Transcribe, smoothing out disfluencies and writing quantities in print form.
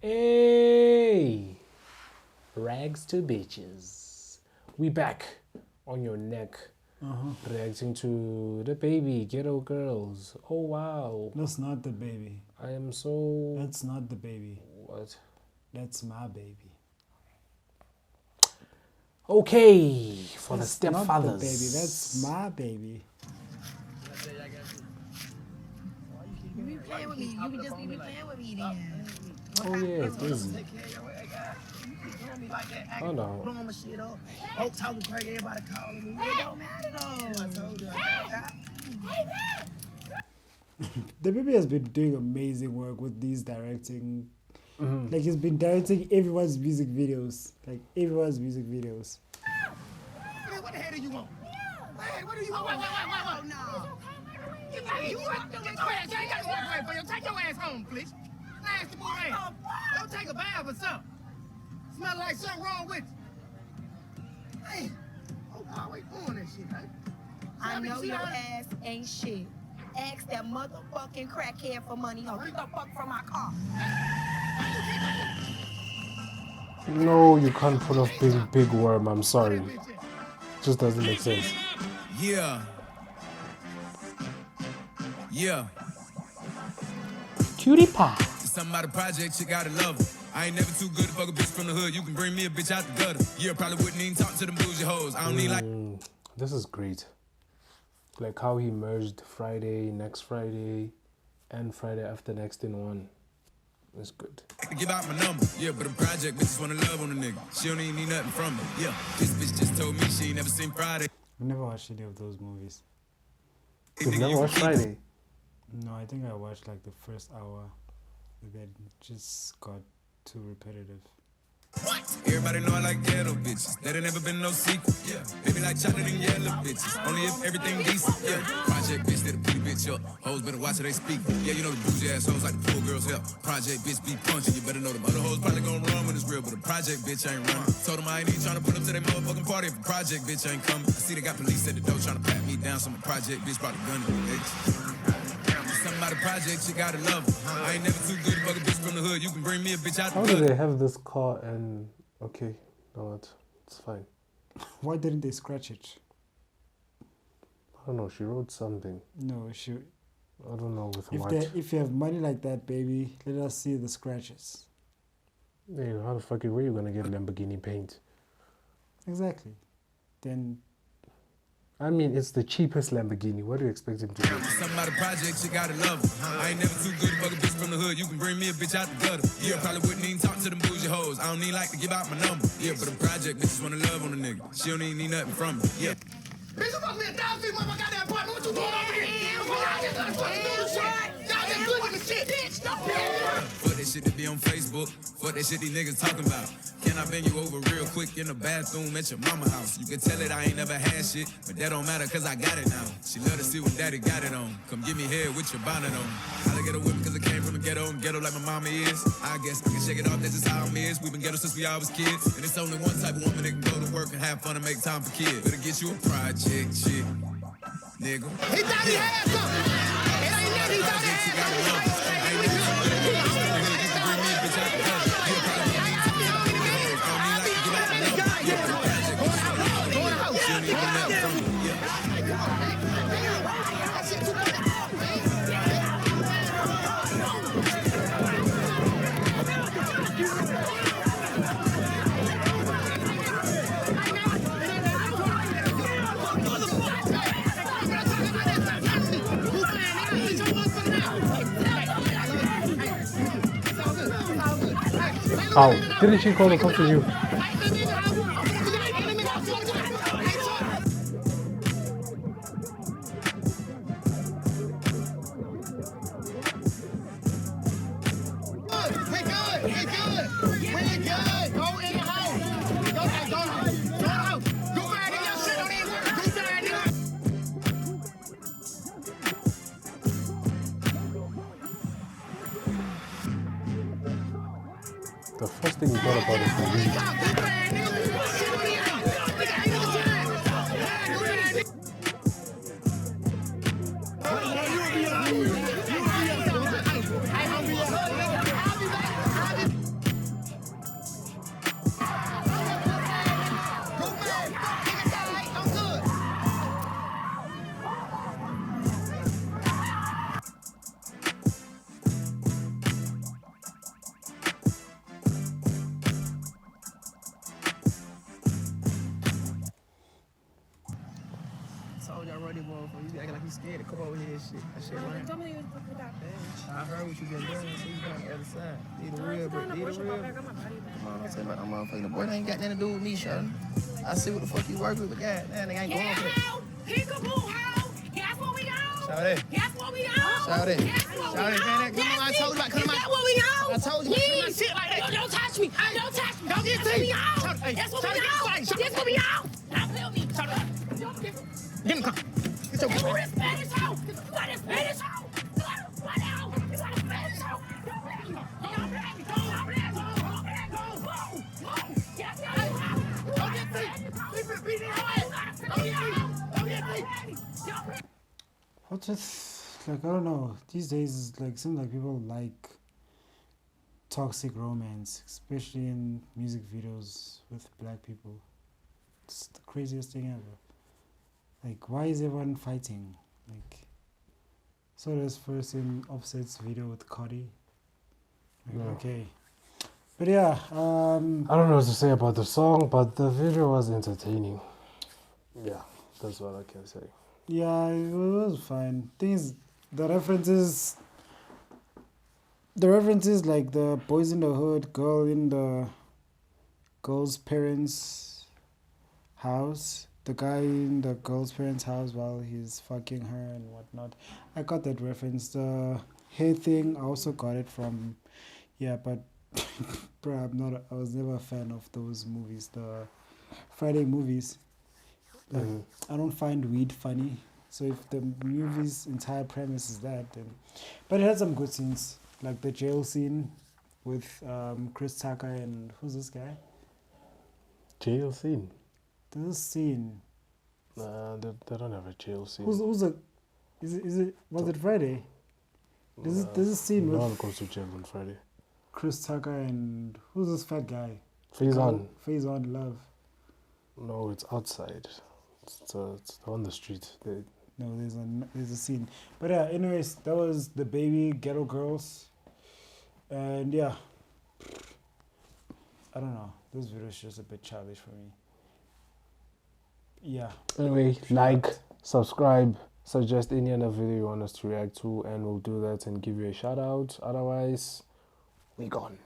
Hey, rags to bitches. We back on your neck, reacting to the baby ghetto girls. Oh wow, That's not the baby. I am so. That's not the baby. What? That's my baby. Okay, for That's the not stepfathers. the baby. That's my baby. You be playing with me. You can just be playing with me then. Oh yeah, it's busy. Oh no. Blowing my shit up. Oh, talking crazy, everybody calling me. It don't matter though. I told you. The baby has been doing amazing work with these directing. Like he's been directing everyone's music videos. Like everyone's music videos. What the hell do you want? Hey, what do you want? Wait, no. You want to get your ass? You ain't got to walk away from you. Take your ass home, please. Nasty boy ass. Go take a bath or something. Smell like something wrong with you. Hey, oh, why we doing that shit, hey? I know your ass ain't shit. Ask that motherfucking crackhead for money. Or get the fuck from my car. No, you can't pull off big worm. I'm sorry. Just doesn't make sense. Yeah. Yeah. Cutie pie. Something about a project, you gotta love her. I ain't never too good to fuck a bitch from the hood. You can bring me a bitch out the gutter. Yeah, probably wouldn't even talk to them bougie hoes. I don't need like. This is great. Like how he merged Friday, next Friday, and Friday after next in one. It's good. Give out my number. Yeah, but a project bitches wanna love on a nigga. She don't even need nothing from me. Yeah, this bitch just told me she ain't never seen Friday. I've never watched any of those movies. You've never watched Friday? No, I think I watched like the first hour. Then just got too repetitive. What? Everybody know I like ghetto bitches. That ain't never been no secret. Yeah. Baby like chocolate and yellow bitches. Only if everything decent. Yeah. Project bitch that a pretty bitch up. Hoes better watch how they speak. Yeah, you know the bougie ass hoes like the poor girls help. Project bitch be punching. You better know the other hoes probably gonna run when it's real, but a project bitch ain't running. Told them I ain't even trying to put up to their motherfucking party if a project bitch ain't coming. I see they got police at the door trying to pat me down. So my project bitch brought a gun to me. Something about a project, you gotta love her. I ain't never too good to fuck a bitch from the hood. You can bring me a bitch out the How do gutter. they have this car and... Okay, no, what? It's fine. Why didn't they scratch it? I don't know, she wrote something. No, she. I don't know with If what. if you have money like that, baby, let us see the scratches. Hey, how the fuck where you gonna get Lamborghini paint? Exactly. Then I mean, it's the cheapest Lamborghini. What do you expect him to do? Something about a project, you gotta love her. I ain't never too good to fuck a bitch from the hood. You can bring me a bitch out the gutter. Yeah, probably wouldn't even talk to them bougie hoes. I don't need like to give out my number. Yeah, but a project, bitches wanna love on a nigga. She don't even need nothing from me. Yeah. Bitch, you supposed to be 1,000 feet from my goddamn apartment. What you doing over here? Y'all just done fucking do the shit. Y'all just good with the shit. Bitch, don't Fuck that shit to be on Facebook. Fuck that shit these niggas talking about. Can I bend you over real quick in the bathroom at your mama house? You can tell it I ain't never had shit, but that don't matter cause I got it now. She love to see when daddy got it on. Come give me head with your bonnet on. I get a whip cause I came from the ghetto and ghetto like my mama is. I guess I can shake it off, that's just how I'm is. We been ghetto since we all was kids. And it's only one type of woman that can go to work and have fun and make time for kids. Better get you a project shit, nigga. He thought he had something. It ain't nothing. He thought he had something. How? Didn't she call the cops on you? The first thing you thought about is the weed. bro, this motherfucker. You be acting like you scared to come over here and shit. That shit, man. Tell me without I heard what you been doing, so you been on the other side. Need a real, bro. Need a real. Come on, don't tell me about no motherfucker. The boy ain't got nothing to do with me, Sean. I see what the fuck you work with, but God, man, they ain't going for it. Peekaboo, how? Guess what we on? Shout it. Guess what we on? Shout it. Shout it, man. Come on, I told you about come on. Guess what we on? I told you about my shit like that. Don't touch me. Don't touch me. Don't get Guess what we deep. on? Hey, Guess what shout we it, on? get Guess what we on? Now feel me. Shout it. Give him come. Get your You got a Spanish hoe. You got a Spanish hoe. You got a what hoe? You got a Spanish hoe. Don't get deep. Keep it beating your ass. Don't get deep. Don't get deep. What's just like I don't know. These days, it's like seems like people like toxic romance, especially in music videos with black people. It's the craziest thing ever. Like, why is everyone fighting? Like, so there's first in Offset's video with Cardi. Like, Yeah. okay, but yeah, I don't know what to say about the song, but the video was entertaining. Yeah, that's what I can say. yeah, it was fine. Thing is, the references like the boys in the hood, girl in the girl's parents' house, the guy in the girl's parents' house while he's fucking her and whatnot. I got that reference. The hair thing, I also got it from, yeah, but bro, I was never a fan of those movies, the Friday movies. Like, I don't find weed funny. So if the movie's entire premise is that, then, but it had some good scenes, like the jail scene with Chris Tucker and who's this guy? Jail scene? There's a scene. They don't have a jail scene. Who's the? Is it? Was it Friday? There's a scene No with one goes to jail on Friday. Chris Tucker and who's this fat guy? Faison. Faison Love. No, it's outside. It's on the street. No, there's a scene. But yeah, anyways, that was The Baby, Ghetto Girls. And yeah, I don't know. This video is just a bit childish for me. Yeah. Anyway, like, subscribe, suggest any other video you want us to react to, and we'll do that and give you a shout out. Otherwise, we gone.